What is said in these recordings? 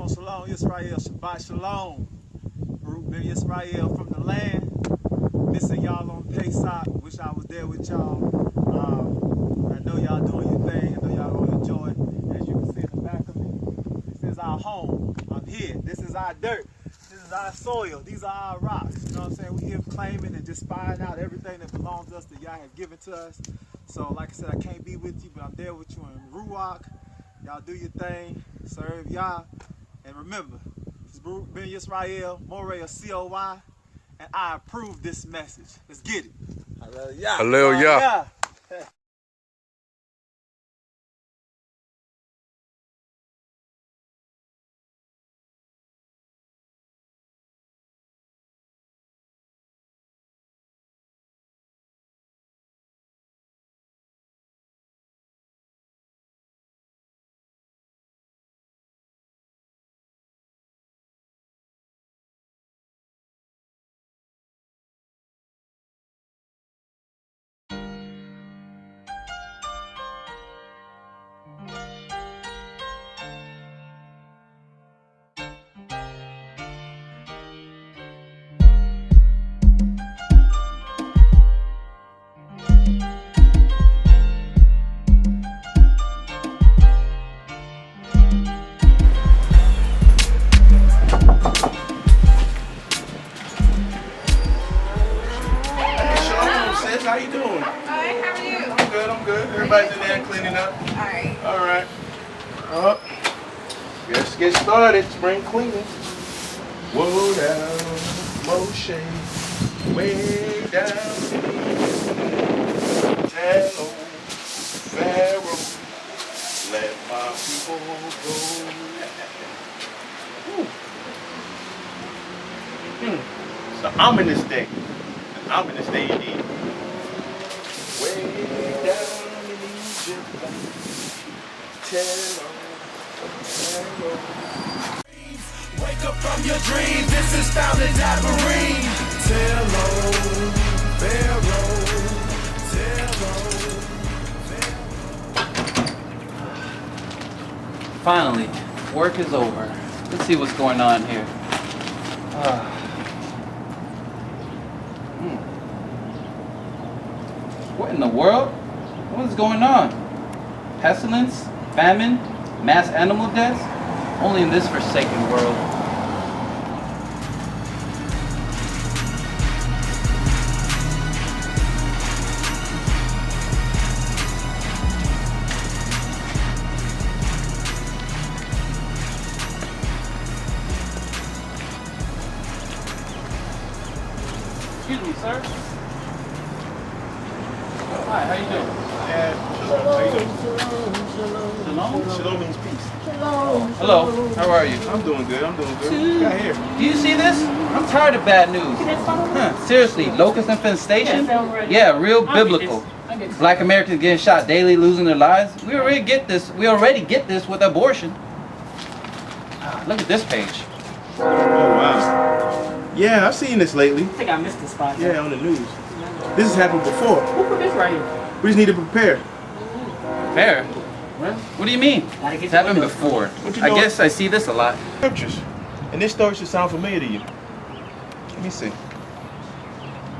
Shalom, Shalom, Yisrael, Shabbat Shalom. Baruch ben Yisrael from the land. Missing y'all on Pesach. Wish I was there with y'all. I know y'all doing your thing. I know y'all gonna enjoy it. As you can see in the back of me, this is our home. I'm here. This is our dirt. This is our soil. These are our rocks. You know what I'm saying? We here claiming and just spying out everything that belongs to us that y'all have given to us. So like I said, I can't be with you, but I'm there with you in Ruach. Y'all do your thing, serve y'all, and remember, this is Baruch ben Yisrael, Moreh of COY, and I approve this message. Let's get it. Hallelujah. Hallelujah. How you doing? Hi, how are you? I'm good. Everybody's in there cleaning up. All right. Up. Let's get started. Spring cleaning. Whoa down, Moshe. Way down. Tell old Pharaoh, let my people go. It's an ominous day. An ominous day indeed. Way down in Egypt, tell Pharaoh. Wake up from your dreams, this is found in Dabarine. Tell Pharaoh, Finally, work is over. Let's see what's going on here. What in the world? What is going on? Pestilence? Famine? Mass animal deaths? Only in this forsaken world. Excuse me, sir. Hi, how you doing? Shalom. How you doing? Shalom? Shalom means peace. Hello, how are you? I'm doing good. What you got here? Do you see this? I'm tired of bad news. Seriously, locust infestation? Yeah, real biblical. Black Americans getting shot daily, losing their lives. We already get this with abortion. Look at this page. Oh, wow. Yeah, I've seen this lately. I think I missed this spot. Yeah, on the news. This has happened before. Who put this right here? We just need to prepare. Fair? What do you mean? It's happened before. I guess I see this a lot. Scriptures. And this story should sound familiar to you. Let me see.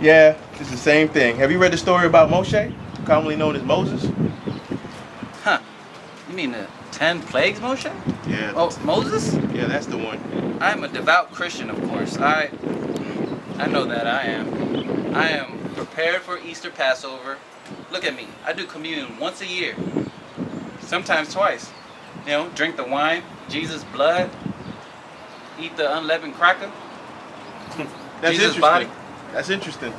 Yeah, it's the same thing. Have you read the story about Moshe, commonly known as Moses? Huh. You mean the 10 plagues, Moshe? Yeah. Oh, Moses? Yeah, that's the one. I'm a devout Christian, of course. I know that I am. I am prepared for Easter Passover. Look at me. I do communion once a year. Sometimes twice. You know, drink the wine, Jesus' blood, eat the unleavened cracker. That's Jesus' interesting. body. That's interesting.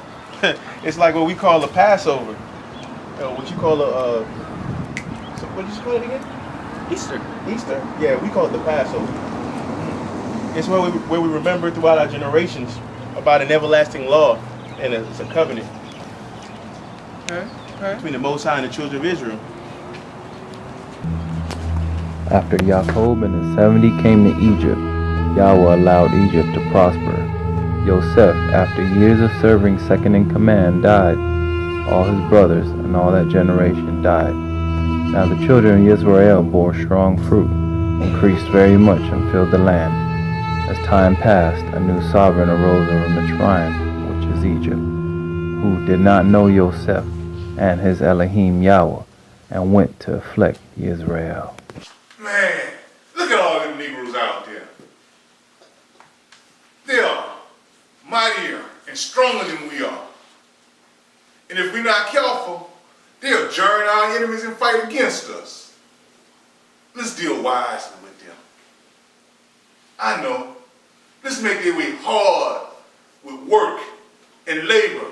It's like what we call a Passover. What you call a so what did you call it again? Easter. Easter? Yeah, we call it the Passover. It's where we remember throughout our generations about an everlasting law, and it's a covenant between the Most High and the children of Israel. After Yaaqob and his 70 came to Egypt, Yahweh allowed Egypt to prosper. Yosef, after years of serving second in command, died. All his brothers and all that generation died. Now the children of Israel bore strong fruit. increased very much and filled the land. As time passed, a new sovereign arose over Mitzrayim, which is Egypt, who did not know Yosef and his Elohim Yahweh, and went to afflict Israel. Man, look at all them Negroes out there. They are mightier and stronger than we are. And if we're not careful, they'll join our enemies and fight against us. Let's deal wisely with them. I know. Let's make their way hard with work and labor.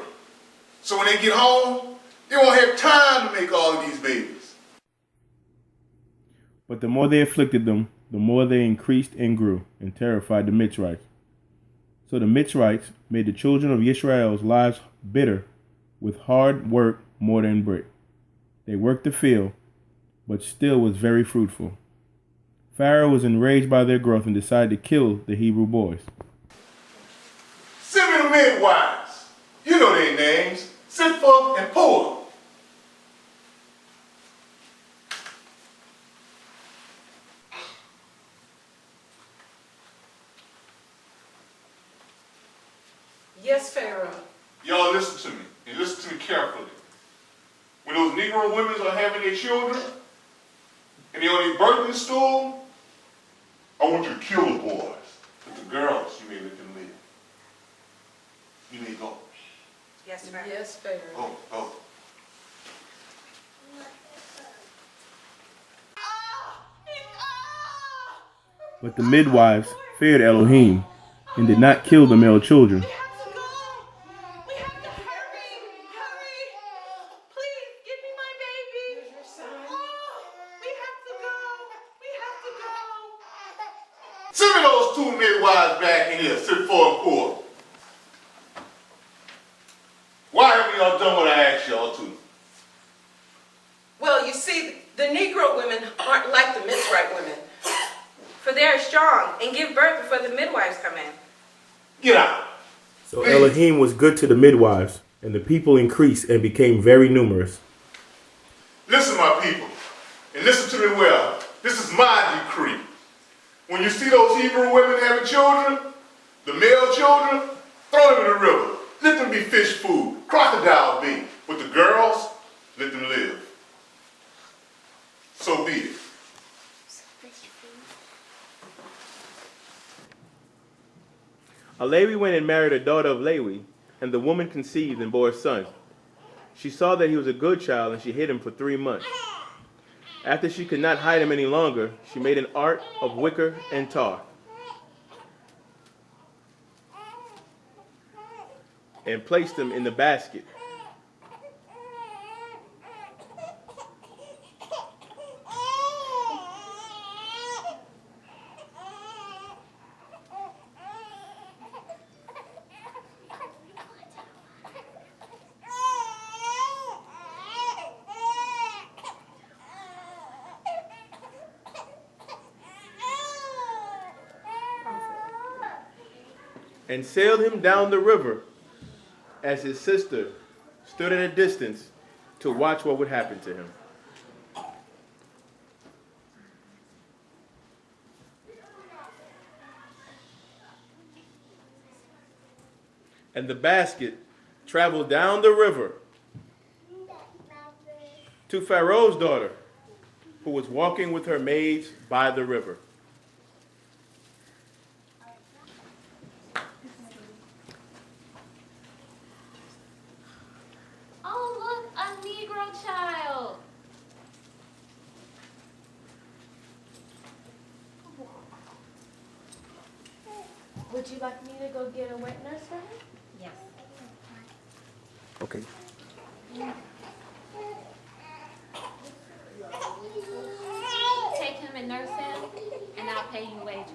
So when they get home, they won't have time to make all of these babies. But the more they afflicted them, the more they increased and grew, and terrified the Mitzrites. So the Mitzrites made the children of Israel's lives bitter with hard work more than brick. They worked the field, but still was very fruitful. Pharaoh was enraged by their growth and decided to kill the Hebrew boys. Send me the midwives. You know their names, Sipha and Puah. Yes, Pharaoh. Y'all listen to me, and listen to me carefully. When those Negro women are having their children, and they're on their birthing stool, I want you to kill the boys. But the girls, you may let them live. You may go. Yes, Pharaoh. Yes, Pharaoh. Go, go. But the midwives feared Elohim and did not kill the male children. Send me those two midwives back in here, Sipha and Puah. Why haven't y'all done what I asked y'all to? Well, you see, the Negro women aren't like the Mitzrayim women, for they are strong and give birth before the midwives come in. Get out. So Elohim was good to the midwives, and the people increased and became very numerous. Listen, my people, and listen to me well. This is my decree. When you see those Hebrew women having children, the male children, throw them in the river. Let them be fish food, crocodile bait. But the girls, let them live. So be it. A Levi went and married a daughter of Levi, and the woman conceived and bore a son. She saw that he was a good child, and she hid him for 3 months. After she could not hide him any longer, she made an ark of wicker and tar and placed him in the basket. And sailed him down the river as his sister stood at a distance to watch what would happen to him. And the basket traveled down the river to Pharaoh's daughter, who was walking with her maids by the river. Would you like me to go get a wet nurse for him? Yes. Okay. Take him and nurse him, and I'll pay you wages.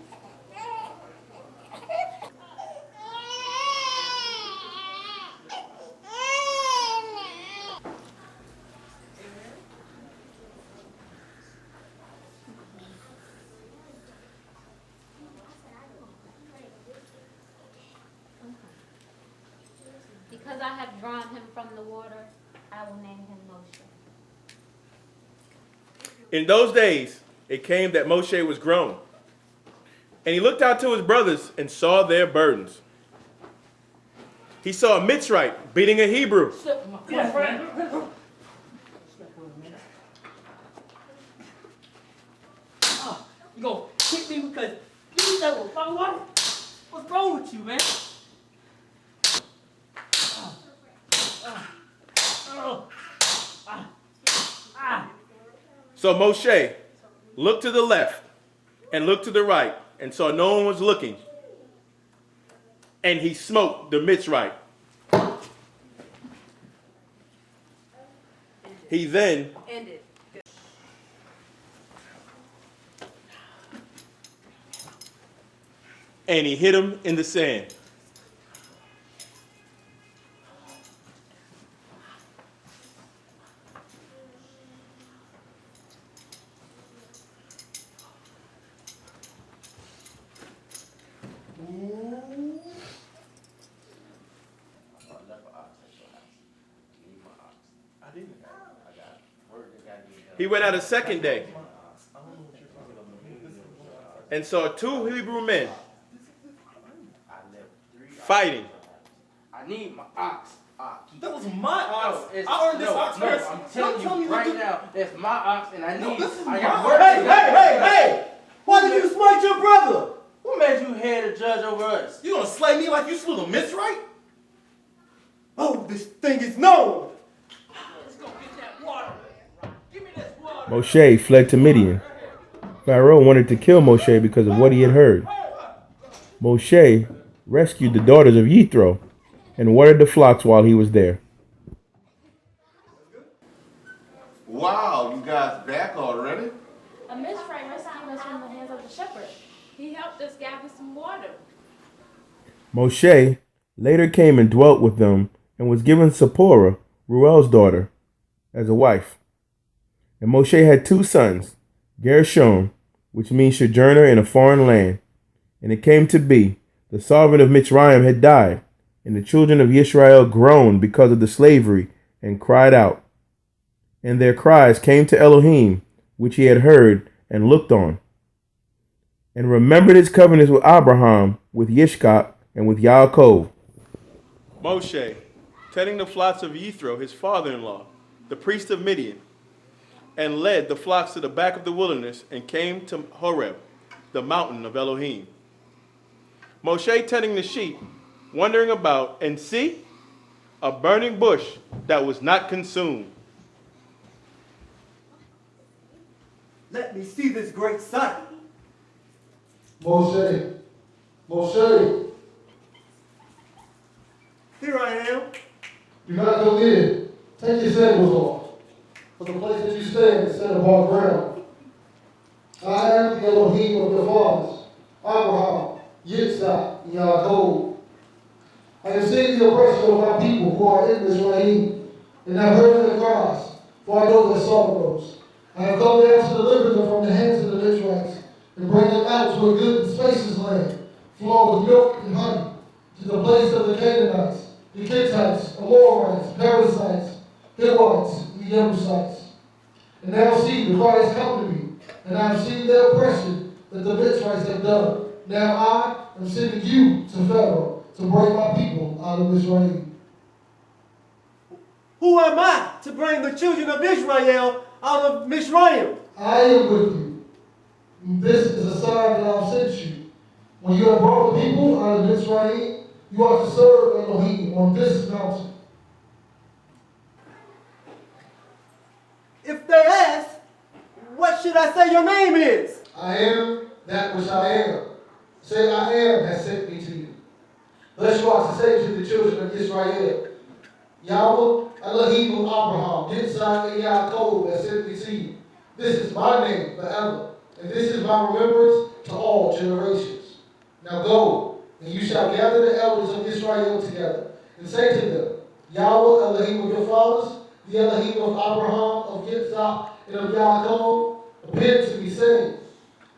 Because I have drawn him from the water, I will name him Moshe. In those days, it came that Moshe was grown. And he looked out to his brothers and saw their burdens. He saw a Mitzrite beating a Hebrew. You gonna hit me because you never found water? What's wrong with you, man? So Moshe looked to the left and looked to the right and saw no one was looking. And he smote the Mitzrite. He then Ended. and he hit him in the sand. He went out a second day and saw two Hebrew men fighting. I need my ox. That was my ox. I earned this ox first. I'm telling you right now, that's my ox, and I need. I got work. Hey! Why did you smite your brother? Who made you head a judge over us? You gonna slay me like you slew the Mitzrite? Oh, this thing is known. Let's go get that water. Give me this water. Moshe fled to Midian. Pharaoh wanted to kill Moshe because of what he had heard. Moshe rescued the daughters of Yithro and watered the flocks while he was there. Wow, you guys back already? A Mitzrite rescued us from the hands of the shepherd. He helped us gather some water. Moshe later came and dwelt with them and was given Zipporah, Reuel's daughter, as a wife. And Moshe had two sons, Gershom, which means sojourner in a foreign land. And it came to be, the sovereign of Mitzrayim had died, and the children of Israel groaned because of the slavery, and cried out. And their cries came to Elohim, which he had heard and looked on, and remembered his covenants with Abraham, with Yitzchaq, and with Yaaqob. Moshe, tending the flocks of Yithro, his father-in-law, the priest of Midian, and led the flocks to the back of the wilderness, and came to Horeb, the mountain of Elohim. Moshe tending the sheep, wandering about, and see, a burning bush that was not consumed. Let me see this great sight. Moshe, Here I am. do not go in. Take your sandals off, for the place that you stand is set upon ground. I am the Elohim of your fathers, Abraham, Yitzchaq, and Yaaqob. I have seen the oppression of my people who are in Israel, and have heard their cries, for I know their sorrows. I have come down to deliver them from the hands of the Israelites, and bring them out to a good and spacious land, flowing with milk and honey, to the place of the Canaanites, the Hittites, Amorites, Perizzites, Hivites, and the Jebusites. And now see, the cry has come to me, and I have seen their oppression that the Mitzrites have done. Now I am sending you to Pharaoh to bring my people out of Israel. Who am I to bring the children of Israel out of Mizraim? I am with you. This is a sign that I have sent you. When you have brought the people out of Israel, you are to serve Elohim on this mountain. If they ask, what should I say your name is? I am that which I am. Say, I am has sent me to you. Thus you are to say to the children of Israel, Yahweh, Elohim of Abraham, Yitzchaq, and Yaaqob has sent me to you. This is my name forever, and this is my remembrance to all generations. Now go, and you shall gather the elders of Israel together, and say to them, Yahweh, Elohim of your fathers, the Elohim of Abraham, of Yitzchaq, and of Yaaqob, appeared to me, saying,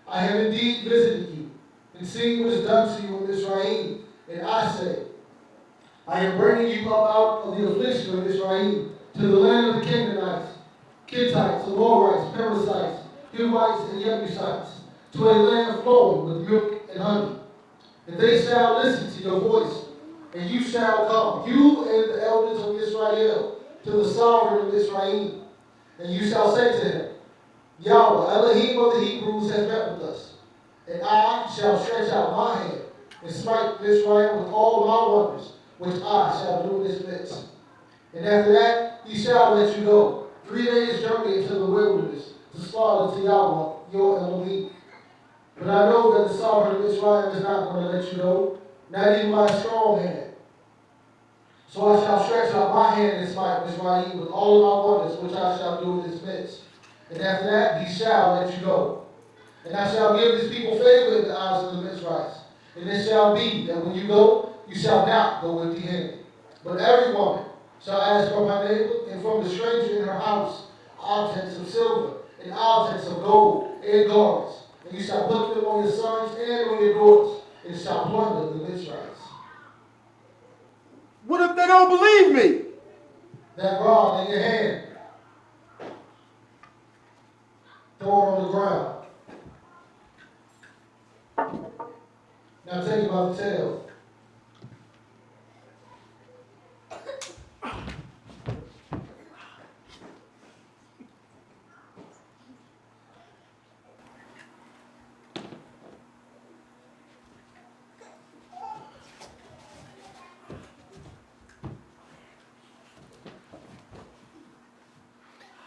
I have indeed visited you, and seen what is done to you in Israel. And I say, I am bringing you up out of the affliction of Israel to the land of the Canaanites, Hittites, Amorites, Perizzites, Hivites, and Jebusites, to a land flowing with milk and honey. And they shall listen to your voice, and you shall come, you and the elders of Israel, to the sovereign of Israel. And you shall say to him, Yahweh, Elohim of the Hebrews, has met with us. And I shall stretch out my hand and smite Israel with all my wonders, which I shall do in his midst. And after that, he shall let you go. 3 days' journey into the wilderness to slaughter to Yahweh, your Elohim. But I know that the sovereign of Israel is not going to let you go, not even by a strong hand. So I shall stretch out my hand and smite Israel with all of my wonders, which I shall do in his midst. And after that, he shall let you go. And I shall give this people favor in the eyes of the Israelites. And it shall be that when you go, you shall not go empty-handed. But every woman shall ask from her neighbor and from the stranger in her house objects of silver and objects of gold and garments. And you shall put them on your sons and on your daughters, and shall plunder the Israelites. What if they don't believe me? That rod in your hand, throw it on the ground. Now take it by the tail.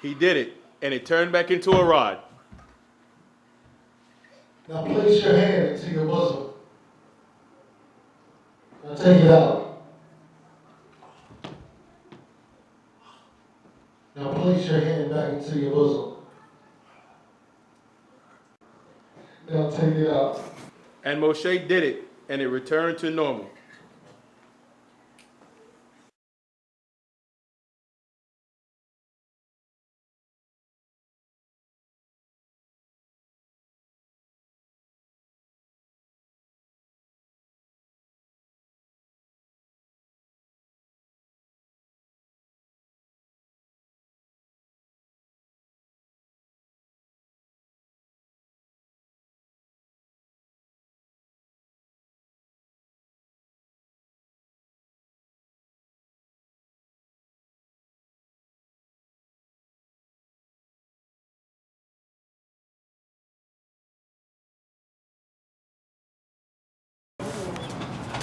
He did it, and it turned back into a rod. Now place your hand into your bosom. Now take it out. Now place your hand back into your bosom. Now take it out. And Moshe did it, and it returned to normal.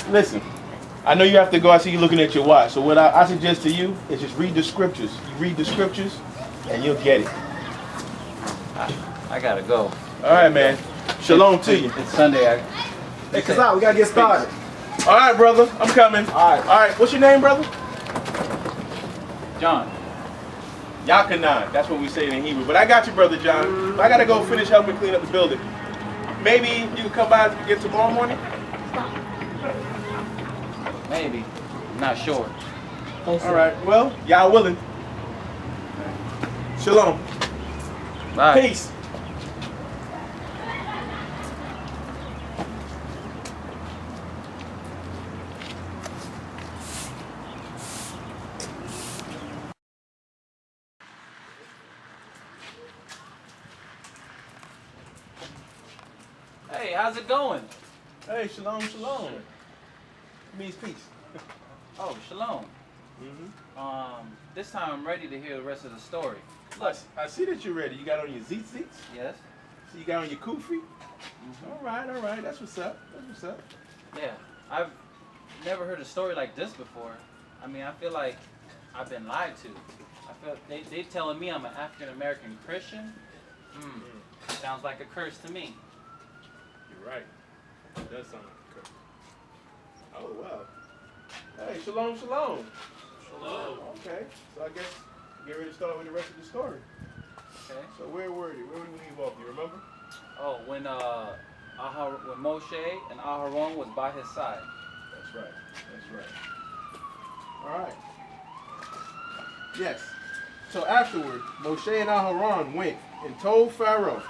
Listen, I know you have to go. I see you looking at your watch. So what I suggest to you is just read the scriptures. You read the scriptures, and you'll get it. I gotta go. All right, man. Shalom to you. It's Sunday. Hey, Kazak, we gotta get started. All right, brother. I'm coming. All right. All right. What's your name, brother? John. Yaakov. That's what we say in Hebrew. But I got you, brother John. I gotta go finish helping clean up the building. Maybe you can come by again tomorrow morning. Maybe. I'm not sure. All right. Well, y'all willing. Shalom. Bye. Peace. Hey, how's it going? Hey, shalom, shalom. It means peace. Oh, shalom. This time I'm ready to hear the rest of the story. Look, I see that you're ready. You got on your tzitzits? Yes? So you got on your kufi? All right. That's what's up. Yeah. I've never heard a story like this before. I mean, I feel like I've been lied to. I feel they telling me I'm an African-American Christian. Sounds like a curse to me. You're right. It does sound like a curse. Oh, wow. Hey, shalom, shalom. Shalom. Okay, so I guess get ready to start with the rest of the story. Okay. So where were we? Where did we leave off? You remember? Oh, when Moshe and Aharon was by his side. That's right. All right. Yes. So afterward, Moshe and Aharon went and told Pharaoh,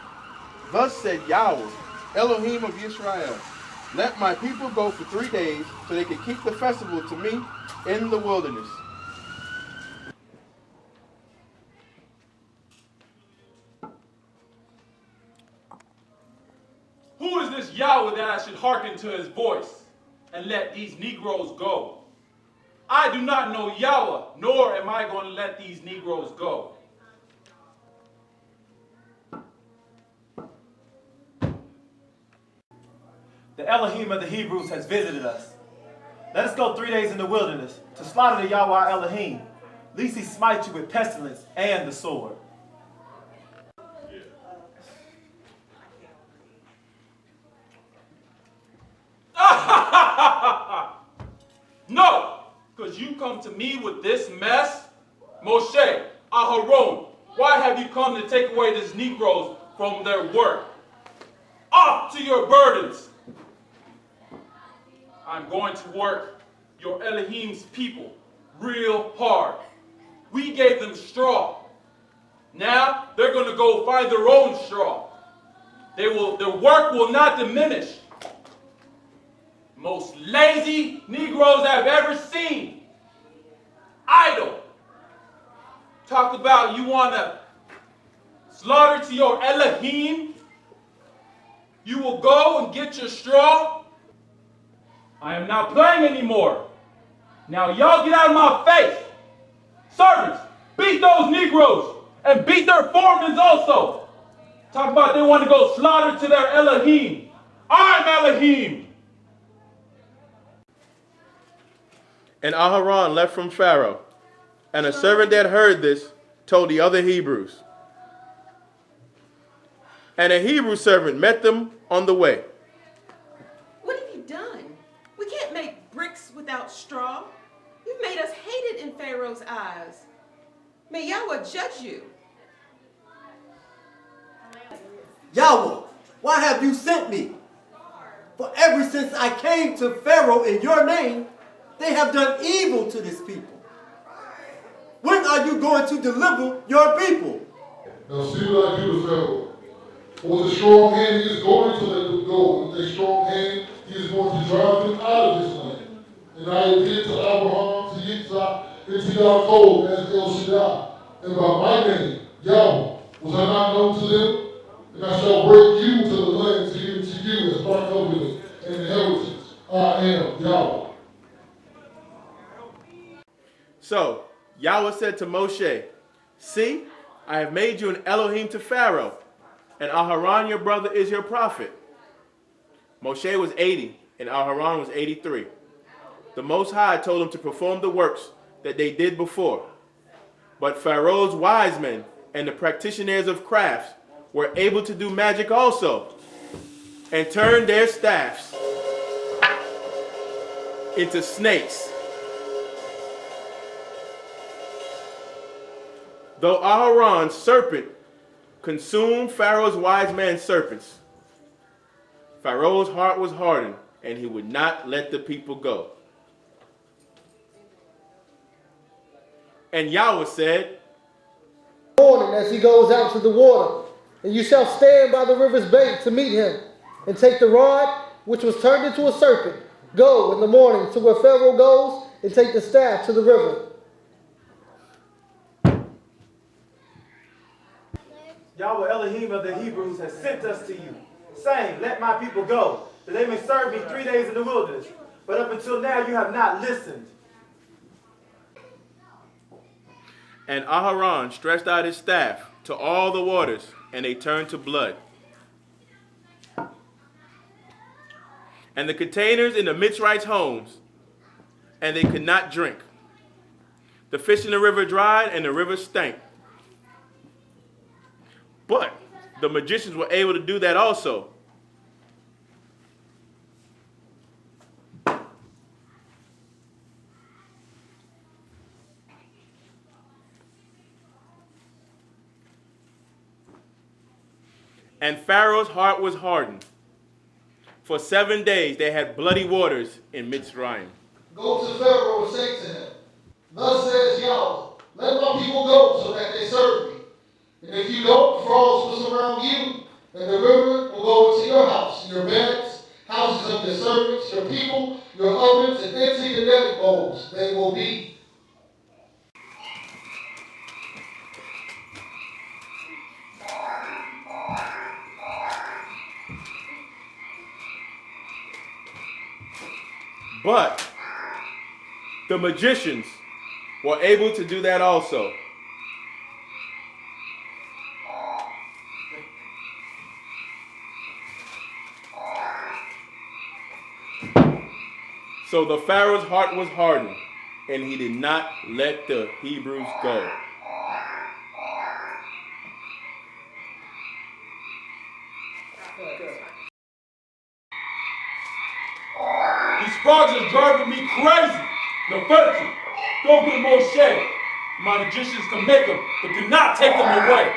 "Thus said Yahweh, Elohim of Israel, let my people go for 3 days so they can keep the festival to me in the wilderness." this Yahweh that I should hearken to his voice and let these Negroes go? I do not know Yahweh, nor am I going to let these Negroes go. The Elohim of the Hebrews has visited us. Let us go 3 days in the wilderness to slaughter the Yahweh Elohim, lest he smite you with pestilence and the sword. No, because you come to me with this mess. Moshe, Aharon, why have you come to take away these Negroes from their work? Off to your burdens. I'm going to work your Elohim's people real hard. We gave them straw. Now they're going to go find their own straw. Their work will not diminish. Most lazy Negroes I've ever seen. Idle. Talk about you want to slaughter to your Elohim. You will go and get your straw. I am not playing anymore. Now y'all get out of my face. Servants, beat those Negroes and beat their foremen also. Talk about they want to go slaughter to their Elohim. I'm Elohim. And Aharon left from Pharaoh, and a servant that heard this told the other Hebrews. And a Hebrew servant met them on the way. What have you done? We can't make bricks without straw. You've made us hated in Pharaoh's eyes. May Yahweh judge you. Yahweh, why have you sent me? For ever since I came to Pharaoh in your name, they have done evil to this people. When are you going to deliver your people? Now see what I do to Pharaoh. With a strong hand, he is going to let them go. With a strong hand, he is going to drive them out of this land. And I appeared to Abraham, to Yitzchaq, and to Yaaqob as El Shaddai. And by my name, Yahweh, was I not known to them? And I shall bring you to the land to give it to you as part covenant and inheritance. I am Yahweh. So Yahweh said to Moshe, see, I have made you an Elohim to Pharaoh, and Aharon your brother is your prophet. Moshe was 80, and Aharon was 83. The Most High told him to perform the works that they did before. But Pharaoh's wise men and the practitioners of crafts were able to do magic also, and turn their staffs into snakes. Though Aharon's serpent consumed Pharaoh's wise man's serpents, Pharaoh's heart was hardened, and he would not let the people go. And Yahweh said, Morning as he goes out to the water, and you shall stand by the river's bank to meet him, and take the rod which was turned into a serpent. Go in the morning to where Pharaoh goes, and take the staff to the river. Yahweh Elohim of the Hebrews has sent us to you, saying, let my people go, that they may serve me 3 days in the wilderness. But up until now you have not listened. and Aharon stretched out his staff to all the waters, and they turned to blood. And the containers in the Mitzray's homes, and they could not drink. The fish in the river dried, and the river stank. But the magicians were able to do that also. And Pharaoh's heart was hardened. For 7 days they had bloody waters in Mitzrayim. Go to Pharaoh and say to him, thus says Yahweh, let my people go so that they serve me. And if you don't, frogs will surround you, and the river will go into your house, your beds, houses of your servants, your people, your ovens, and empty genetic bowls they will be. But the magicians were able to do that also. So the Pharaoh's heart was hardened, and he did not let the Hebrews go. These frogs are driving me crazy. The virtue. Go get Moshe. My magicians can make them, but do not take them away.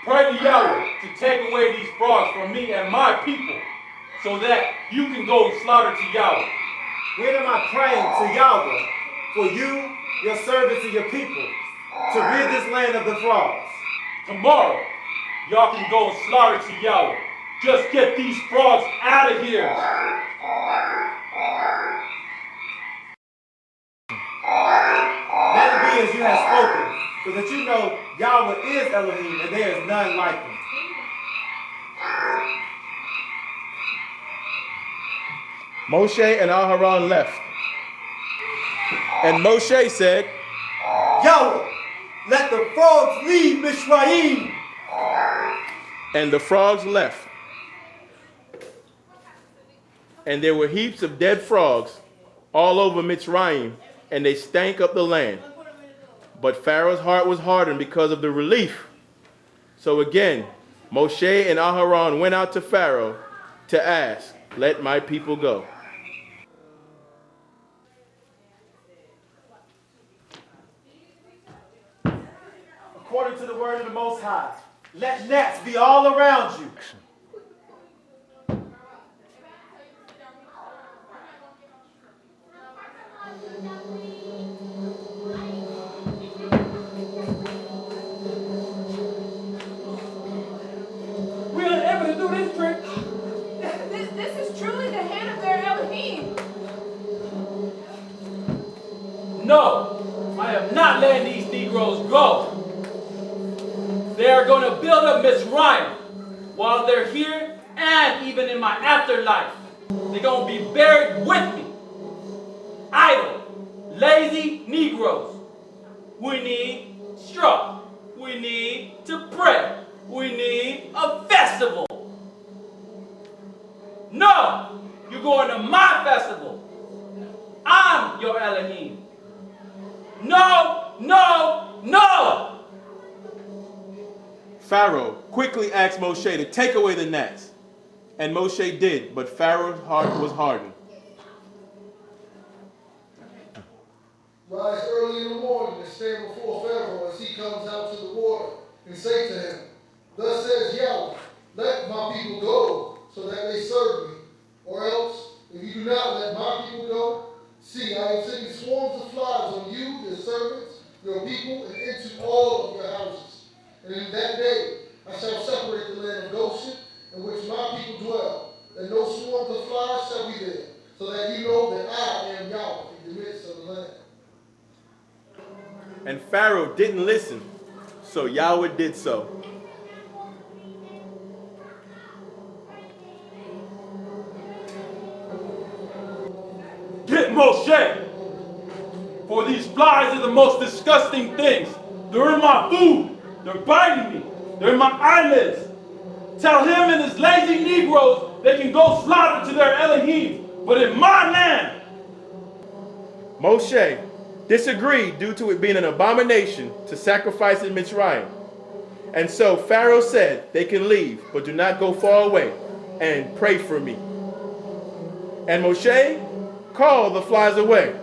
Pray to Yahweh to take away these frogs from me and my people, so that you can go and slaughter to Yahweh. When am I praying to Yahweh for you, your servants, and your people to rid this land of the frogs? Tomorrow, y'all can go and slaughter to Yahweh. Just get these frogs out of here. Let it be as you have spoken, so that you know Yahweh is Elohim and there is none like him. Moshe and Aharon left. And Moshe said, Yahweh, let the frogs leave Mishraim. and the frogs left. And there were heaps of dead frogs all over Mitzrayim, and they stank up the land. But Pharaoh's heart was hardened because of the relief. So again, Moshe and Aharon went out to Pharaoh to ask, let my people go. According to the word of the Most High, let gnats be all around you. We're unable to do this trick. This is truly the hand of their Elohim. No, I am not letting these Negroes go. They are going to build up Mitzrayim while they're here and even in my afterlife. They're going to be buried with me. Idle, lazy Negroes. We need straw. We need to pray. We need a festival. No, you're going to my festival. I'm your Elohim. No, no, no! Pharaoh quickly asked Moshe to take away the gnats. And Moshe did, but Pharaoh's heart was hardened. Rise early in the morning and stand before Pharaoh as he comes out to the water, and say to him, Thus says Yahweh, let my people go, so that they serve me. Or else, if you do not let my people go, see, I am sending swarms of flies on you, your servants, your people, and into all of your houses. And in that day I shall separate the land of Goshen, in which my people dwell, and no swarms of flies shall be there, so that you know that I am Yahweh in the midst of the land. And Pharaoh didn't listen, so Yahweh did so. Get Moshe! For these flies are the most disgusting things. They're in my food. They're biting me. They're in my eyelids. Tell him and his lazy Negroes they can go slaughter to their Elohim, but in my land. Moshe disagreed due to it being an abomination to sacrifice in Mitzrayim. And so Pharaoh said they can leave, but do not go far away, and pray for me. And Moshe called the flies away.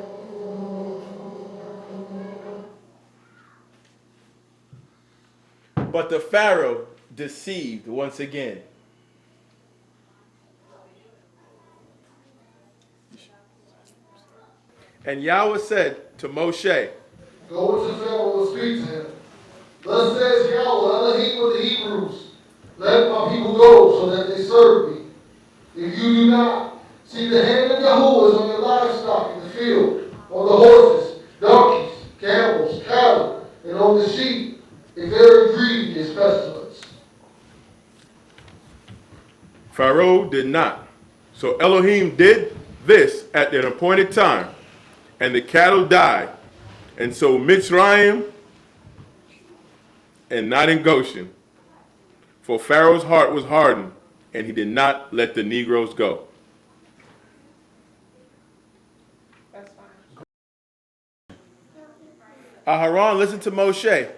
But the Pharaoh deceived once again. And Yahweh said to Moshe, Go to Pharaoh and speak to him. Thus says Yahweh, Elohim of the Hebrews, let my people go so that they serve me. If you do not, see the hand of Yahweh is on your livestock in the field, on the horses, donkeys, camels, did not. So Elohim did this at an appointed time, and the cattle died. And so Mitzrayim, and not in Goshen. For Pharaoh's heart was hardened, and he did not let the Negroes go. That's fine. Aharon listened to Moshe,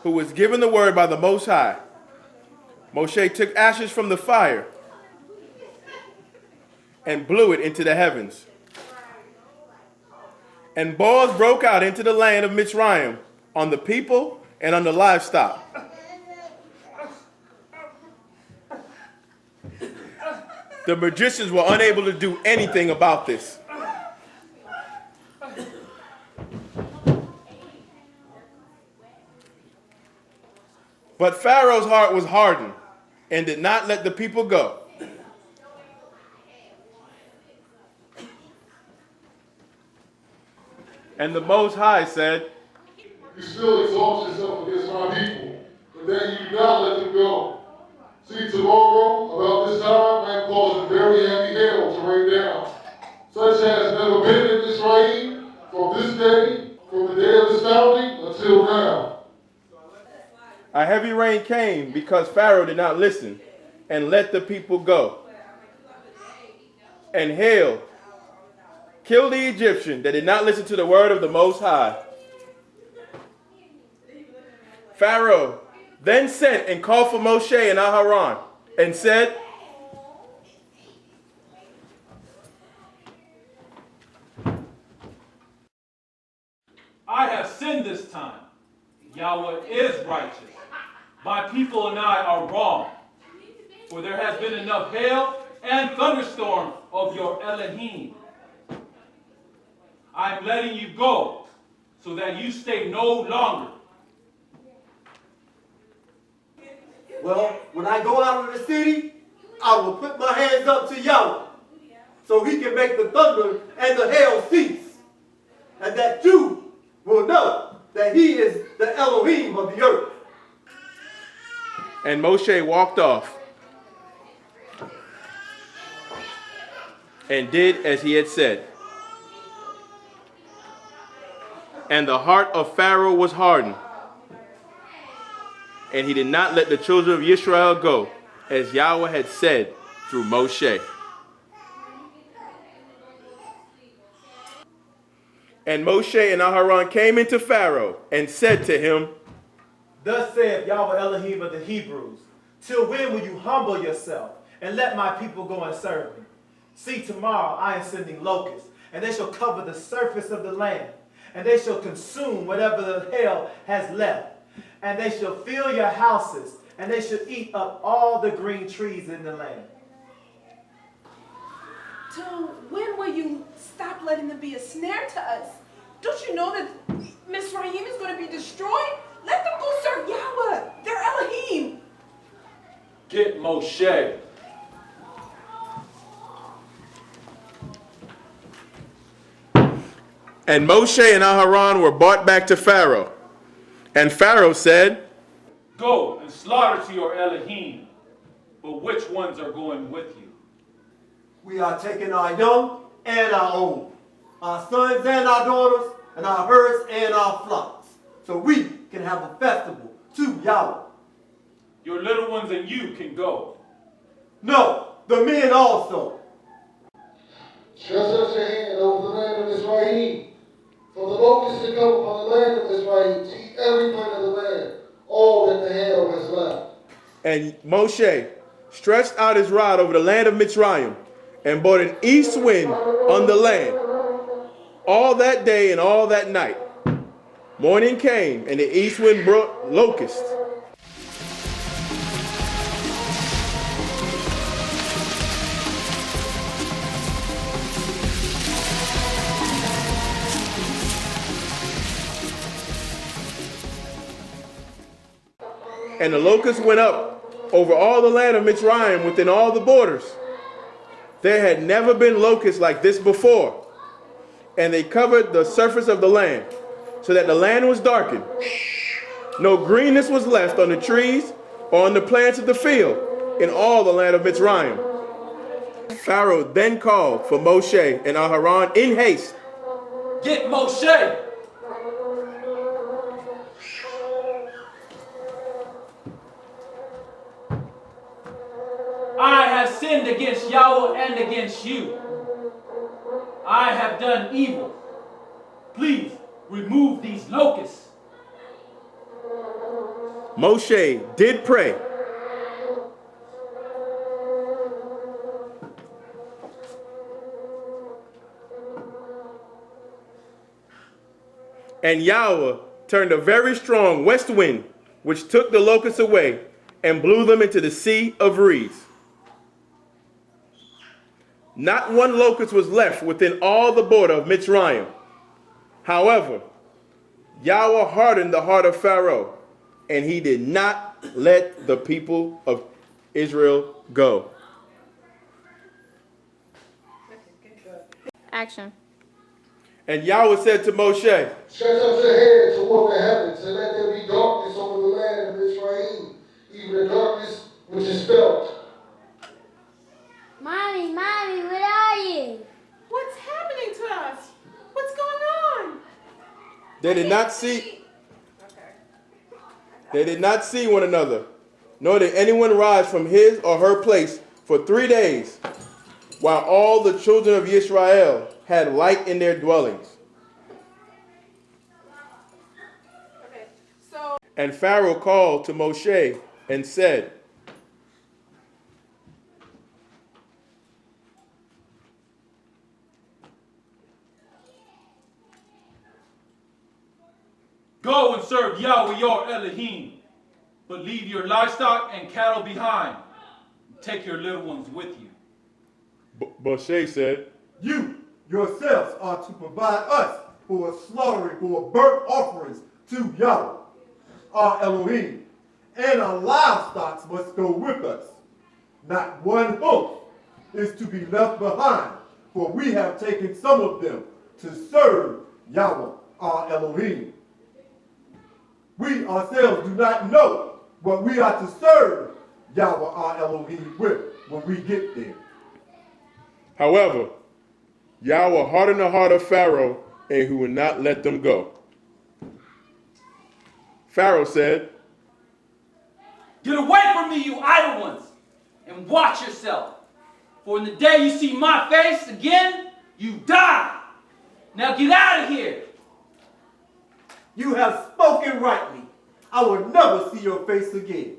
who was given the word by the Most High. Moshe took ashes from the fire and blew it into the heavens. And boils broke out into the land of Mitzrayim on the people and on the livestock. The magicians were unable to do anything about this. But Pharaoh's heart was hardened and did not let the people go. And the Most High said, You still exalt yourself against my people, but then you do not let them go. See, tomorrow, about this time, I am causing very heavy hail to rain down, such as never been in Israel from this day, from the day of his founding until now. A heavy rain came because Pharaoh did not listen and let the people go. And hail killed the Egyptian that did not listen to the word of the Most High. Pharaoh then sent and called for Moshe and Aharon and said, I have sinned this time. Yahweh is righteous. My people and I are wrong. For there has been enough hail and thunderstorm of your Elohim. I am letting you go so that you stay no longer. Well, when I go out of the city, I will put my hands up to Yahweh so he can make the thunder and the hail cease. And that you will know that he is the Elohim of the earth. And Moshe walked off and did as he had said. And the heart of Pharaoh was hardened, and he did not let the children of Israel go, as Yahweh had said through Moshe. And Moshe and Aharon came into Pharaoh and said to him, Thus saith Yahweh Elohim of the Hebrews, till when will you humble yourself and let my people go and serve me? See, tomorrow I am sending locusts, and they shall cover the surface of the land, and they shall consume whatever the hail has left. And they shall fill your houses, and they shall eat up all the green trees in the land. So when will you stop letting them be a snare to us? Don't you know that Mitzrayim is going to be destroyed? Let them go serve Yahweh, their Elohim. Get Moshe. And Moshe and Aharon were brought back to Pharaoh. And Pharaoh said, Go and slaughter to your Elohim. But which ones are going with you? We are taking our young and our old, our sons and our daughters, and our herds and our flocks, so we can have a festival to Yahweh. Your little ones and you can go. No, the men also. Stretch out your hand over the land of Israel. For the locusts to come upon the land of Israel to eat every plant of the land, all that the hail has left. And Moshe stretched out his rod over the land of Mitzrayim, and brought an east wind on the land, all that day and all that night. Morning came, and the east wind brought locusts. And the locusts went up over all the land of Mitzrayim within all the borders. There had never been locusts like this before. And they covered the surface of the land, so that the land was darkened. No greenness was left on the trees or on the plants of the field. in all the land of Mitzrayim. Pharaoh then called for Moshe and Aharon in haste. Get Moshe! I have sinned against Yahweh and against you. I have done evil. Please remove these locusts. Moshe did pray. And Yahweh turned a very strong west wind, which took the locusts away and blew them into the sea of reeds. Not one locust was left within all the border of Mitzrayim. However, Yahweh hardened the heart of Pharaoh, and he did not let the people of Israel go. Action. And Yahweh said to Moshe, Stretch out your hand toward the heavens, and let there be darkness over the land of Israel, even the darkness which is felt. Mommy, where are you? What's happening to us? What's going on? They did not see one another, nor did anyone rise from his or her place for 3 days, while all the children of Israel had light in their dwellings. And Pharaoh called to Moshe and said, Go and serve Yahweh your Elohim, but leave your livestock and cattle behind. Take your little ones with you. Moshe said, You yourselves are to provide us for a slaughtering for burnt offerings to Yahweh, our Elohim, and our livestock must go with us. Not one hoof is to be left behind, for we have taken some of them to serve Yahweh, our Elohim. We ourselves do not know what we are to serve Yahweh, our Elohim, with when we get there. However, Yahweh hardened the heart of Pharaoh, and he would not let them go. Pharaoh said, Get away from me, you idle ones, and watch yourself. For in the day you see my face again, you die. Now get out of here. You have spoken rightly. I will never see your face again.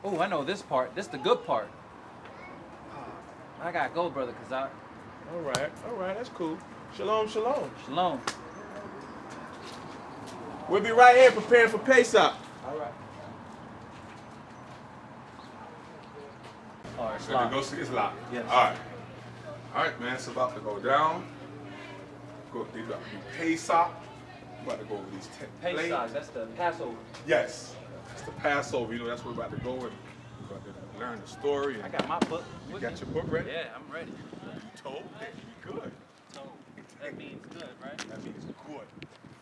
Oh, I know this part. This is the good part. I gotta go, brother, because I... all right, that's cool. Shalom, shalom. Shalom. We'll be right here preparing for Pesach. All right. All right, so to go see it's locked. Yes. All right, man. It's about to go down. They about to do Pesach. We're about to go over these 10 plates. Pesach, that's the Passover. Yes, it's the Passover. You know, that's where we're about to go and we're about to learn the story. And I got my book. You got your book ready? Yeah, I'm ready. You told? Yeah, you good. So that means good, right? That means good.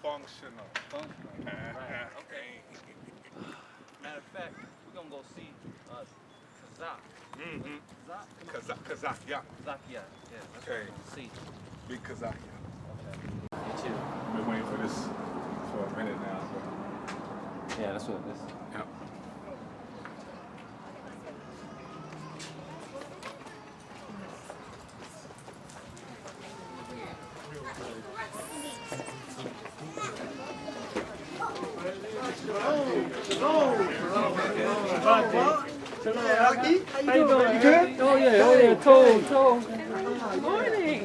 Functional. Functional. Right. Okay. Matter of fact, we're gonna go see Kazakh. Kazakh, yeah. Kazakh, yeah. That's what we're gonna see. Big Kazakh, yeah. Okay. You too. I've been waiting for this for a minute now. But... yeah, that's what it is. Yeah. How you doing? You good? Oh yeah, toe. Good morning.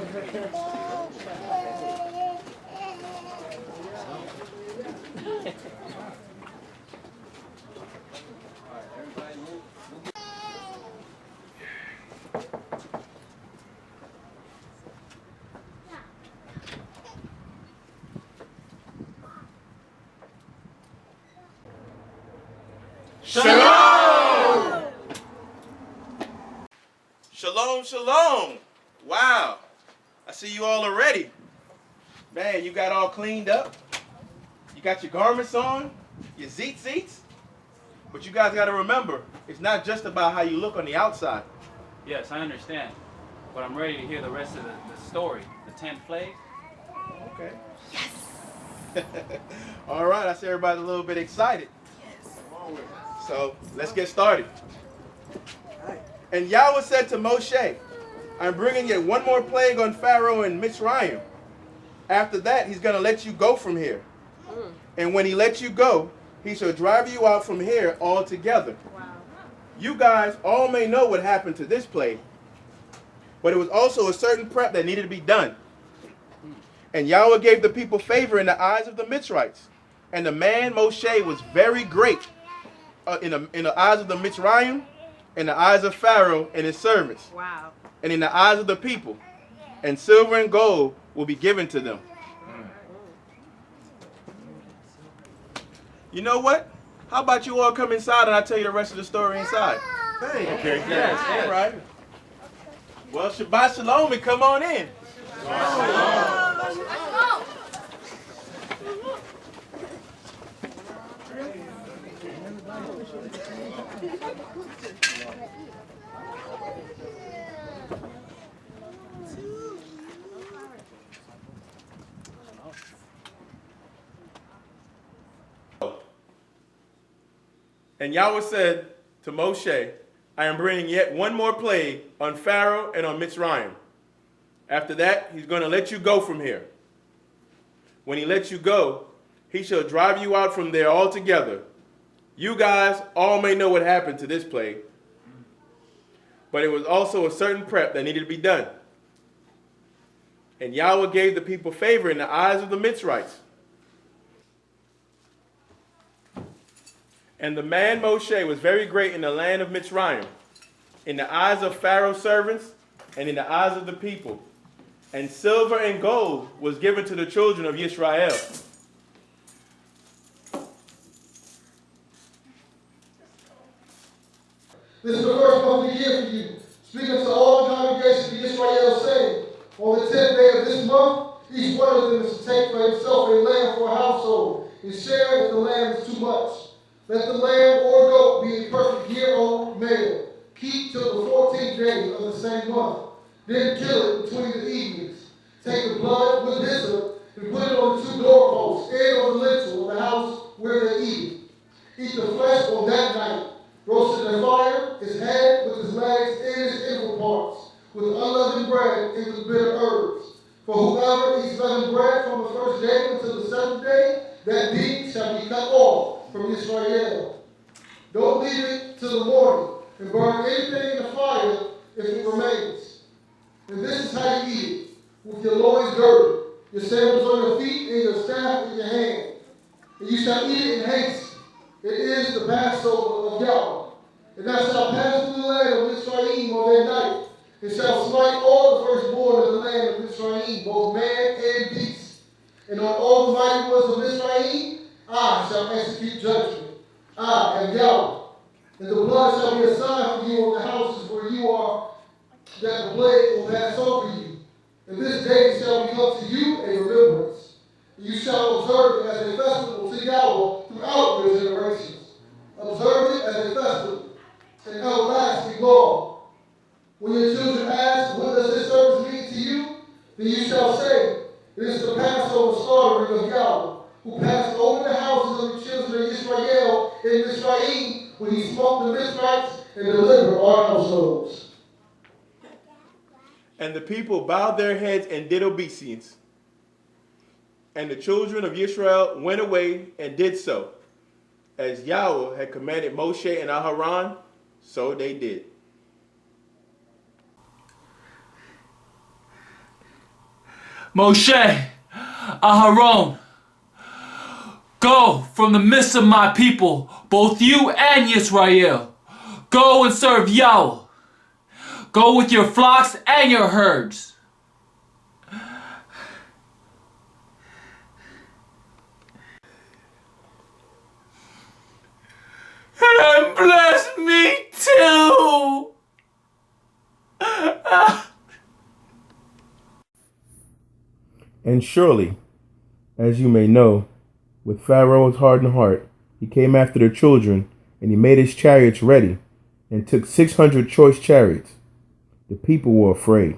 Shalom! Shalom, shalom. Wow. I see you all already. Man, you got all cleaned up. You got your garments on, your zeets. But you guys got to remember, it's not just about how you look on the outside. Yes, I understand. But I'm ready to hear the rest of the story. The 10 plagues. Okay. Yes. All right, I see everybody's a little bit excited. Yes. So let's get started. And Yahweh said to Moshe, I'm bringing yet one more plague on Pharaoh and Mitzrayim. After that, he's going to let you go from here. And when he lets you go, he shall drive you out from here altogether. Wow. You guys all may know what happened to this plague. But it was also a certain prep that needed to be done. And Yahweh gave the people favor in the eyes of the Mitzrites. And the man Moshe was very great in the eyes of the Mitzrayim, in the eyes of Pharaoh and his servants. Wow. And in the eyes of the people. And silver and gold will be given to them. You know what? How about you all come inside and I'll tell you the rest of the story inside? Hey. Okay. Yes. All right. Well, Shabbat Shalom and come on in. And Yahweh said to Moshe, I am bringing yet one more plague on Pharaoh and on Mitzrayim. After that, he's going to let you go from here. When he lets you go, he shall drive you out from there altogether. You guys all may know what happened to this plague. But it was also a certain prep that needed to be done. And Yahweh gave the people favor in the eyes of the Mitzrites. And the man Moshe was very great in the land of Mitzrayim, in the eyes of Pharaoh's servants and in the eyes of the people. And silver and gold was given to the children of Israel. This is the first month of the year for you. Speaking to all the congregations of Israel, saying, on the 10th day of this month, each one of them is to take for himself a lamb for a household, and share if the lamb is too much. Let the lamb or goat be a perfect year-old male. Keep till the 14th day of the same month. Then kill it between the evenings. Take the blood with hyssop and put it on the two doorposts and on the lintel of the house where they eat it. Eat the flesh on that night. Roast it in the fire, his head with his legs and his inward parts, with unleavened bread and with bitter herbs. For whoever eats leavened bread from the first day until the 7th day, that deed shall be cut off from Israel. Don't leave it till the morning, and burn anything in the fire if it remains. And this is how you eat it, with your loins girded, your sandals on your feet, and your staff in your hand. And you shall eat it in haste. It is the Passover of Yahweh. And thou shalt pass through the land of Mitzrayim on that night, and shall smite all the firstborn of the land of Mitzrayim, both man and beast. And on all the mighty ones of Mitzrayim, I shall execute judgment. I am Yahweh. And the blood shall be a sign for you on the houses where you are, that the plague will pass over you. And this day shall be unto you a remembrance. And you shall observe it as a festival to Yahweh throughout your generations. Observe it as a festival, an everlasting law. When your children ask, what does this service mean to you? Then you shall say, it is the Passover slaughtering of Yahweh, who passed over the houses of the children of Israel in Mitzrayim when he smote the Mitzrites and delivered our households. And the people bowed their heads and did obeisance. And the children of Israel went away and did so. As Yahweh had commanded Moshe and Aharon, so they did. Moshe, Aharon, go from the midst of my people, both you and Israel. Go and serve Yahweh. Go with your flocks and your herds. And bless me too. And surely, as you may know, with Pharaoh's hardened heart, he came after the children, and he made his chariots ready, and took 600 choice chariots. The people were afraid.